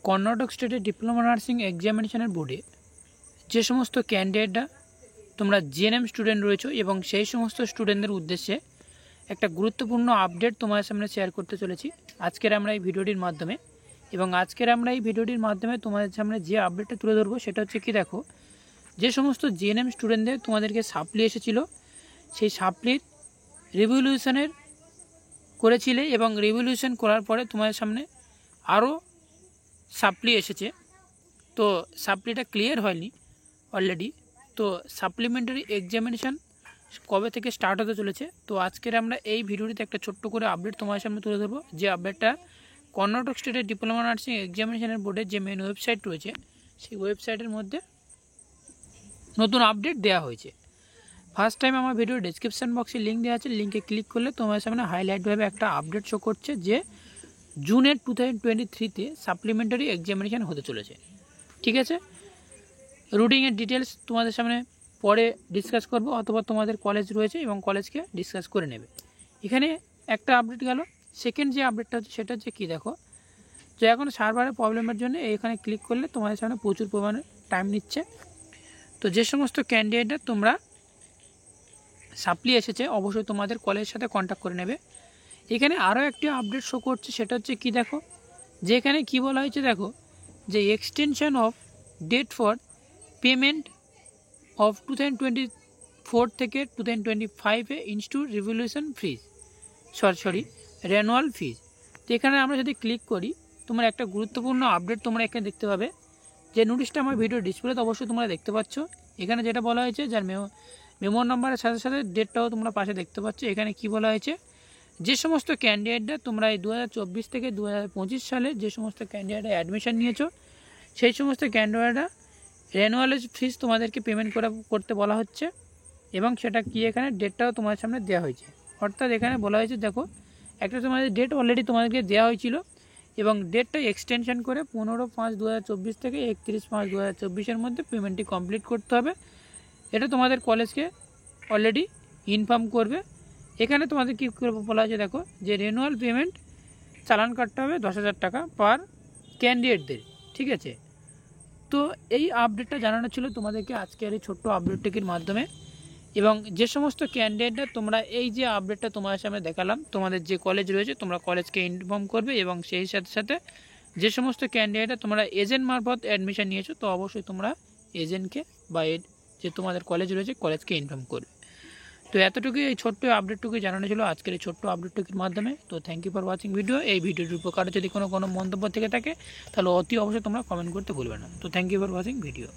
কর্ণাটক স্টেটের diploma nursing এক্সামিনেশনের বোর্ডে যে সমস্ত ক্যান্ডিডেটরা তোমরা জিএনএম স্টুডেন্ট রয়েছো এবং সেই সমস্ত স্টুডেন্টদের উদ্দেশ্যে একটা গুরুত্বপূর্ণ আপডেট তোমার সামনে শেয়ার করতে চলেছি আজকের আমরা এই ভিডিওটির মাধ্যমে। এবং আজকের আমরা এই ভিডিওটির মাধ্যমে তোমাদের সামনে যে আপডেটটা তুলে ধরবো সেটা হচ্ছে কি, দেখো, যে সমস্ত জিএনএম স্টুডেন্টদের তোমাদেরকে সাপ্লি এসেছিল সেই সাপ্লির রিভলিউশনের করেছিলে এবং রিভলিউশন করার পরে তোমাদের সামনে আরও সাপ্লি এসেছে। তো সাপ্লিটা ক্লিয়ার হয়নি অলরেডি। তো সাপ্লিমেন্টারি এক্সামিনেশান কবে থেকে স্টার্ট হতে চলেছে, তো আজকের আমরা এই ভিডিওটিতে একটা ছোট্ট করে আপডেট তোমার সামনে তুলে ধরবো। যে আপডেটটা কর্ণাটক স্টেটের ডিপ্লোমা নার্সিং এক্সামিনেশনের বোর্ডের যে মেন ওয়েবসাইট রয়েছে সেই ওয়েবসাইটের মধ্যে নতুন আপডেট দেওয়া হয়েছে। ফার্স্ট টাইম আমার ভিডিওর ডেসক্রিপশন বক্সে লিঙ্ক দেওয়া আছে, লিঙ্কে ক্লিক করলে তোমার সামনে হাইলাইটভাবে একটা আপডেট শো করছে যে জুনের 2023-তে সাপ্লিমেন্টারি এক্সামিনেশান হতে চলেছে। ঠিক আছে, রুটিনের ডিটেলস তোমাদের সামনে পরে ডিসকাস করব, অথবা তোমাদের কলেজ রয়েছে এবং কলেজকে ডিসকাস করে নেবে। এখানে একটা আপডেট গেল। সেকেন্ড যে আপডেটটা হচ্ছে সেটা হচ্ছে কি, দেখো, যে এখন সার্ভারের প্রবলেমের জন্য এখানে ক্লিক করলে তোমাদের সামনে প্রচুর পরিমাণে টাইম নিচ্ছে। তো যে সমস্ত ক্যান্ডিডেটরা তোমরা সাপ্লি এসেছে অবশ্যই তোমাদের কলেজের সাথে কন্ট্যাক্ট করে নেবে। এখানে আরও একটি আপডেট শো করছে, সেটা হচ্ছে কি, দেখো, যে এখানে কী বলা হয়েছে, দেখো, যে extension of date for payment of 2024 থেকে 2025-এ institute revolution fees renewal fees. তো এখানে আমরা যদি ক্লিক করি তোমার একটা গুরুত্বপূর্ণ আপডেট তোমরা এখানে দেখতে পাবে। যে নোটিশটা আমার ভিডিও ডিসপ্লেতে অবশ্যই তোমরা দেখতে পাচ্ছ। এখানে যেটা বলা হয়েছে, যার মেমো নাম্বারের সাথে সাথে ডেটটাও তোমরা পাশে দেখতে পাচ্ছ। এখানে কি বলা হয়েছে, যে সমস্ত ক্যান্ডিডেটরা তোমরা এই 2024 থেকে 2025 সালে যে সমস্ত ক্যান্ডিডেটরা অ্যাডমিশন নিয়েছো সেই সমস্ত ক্যান্ডিডেটরা রেনুয়াল ফিজ তোমাদেরকে পেমেন্ট করতে বলা হচ্ছে। এবং সেটা কি, এখানে ডেটটাও তোমার সামনে দেওয়া হয়েছে। অর্থাৎ এখানে বলা হয়েছে, দেখো, একটা তোমাদের ডেট অলরেডি তোমাদেরকে দেওয়া হয়েছিল এবং ডেটটা এক্সটেনশন করে 15/5/2024 থেকে 31/5/2024-এর মধ্যে পেমেন্টটি কমপ্লিট করতে হবে। এটা তোমাদের কলেজকে অলরেডি ইনফর্ম করবে। এখানে তোমাদের কী বলা হয়েছে, দেখো, যে রেনুয়াল পেমেন্ট চালান কাটতে হবে 10,000 টাকা পার ক্যান্ডিডেটদের। ঠিক আছে, তো এই আপডেটটা জানানো ছিল তোমাদেরকে আজকের এই ছোট্ট আপডেটটির মাধ্যমে। এবং যে সমস্ত ক্যান্ডিডেটরা তোমরা এই যে আপডেটটা তোমার সামনে দেখালাম, তোমাদের যে কলেজ রয়েছে তোমরা কলেজকে ইনফর্ম করবে। এবং সেই সাথে সাথে যে সমস্ত ক্যান্ডিডেটরা তোমরা এজেন্ট মারফত অ্যাডমিশন নিয়েছো তো অবশ্যই তোমরা এজেন্টকে বা যে তোমাদের কলেজ রয়েছে কলেজকে ইনফর্ম করবে। তো এতটুকুই, এই ছোট্ট আপডেটটুকুই জানানো ছিল আজকের এই ছোট্ট আপডেটটুকুর মাধ্যমে। তো thank you for watching video. এই ভিডিওটির উপকারে যদি কোনো মন্তব্য থেকে থাকে তাহলে অতি অবশ্যই তোমরা কমেন্ট করতে ভুলবে না। তো thank you for watching video.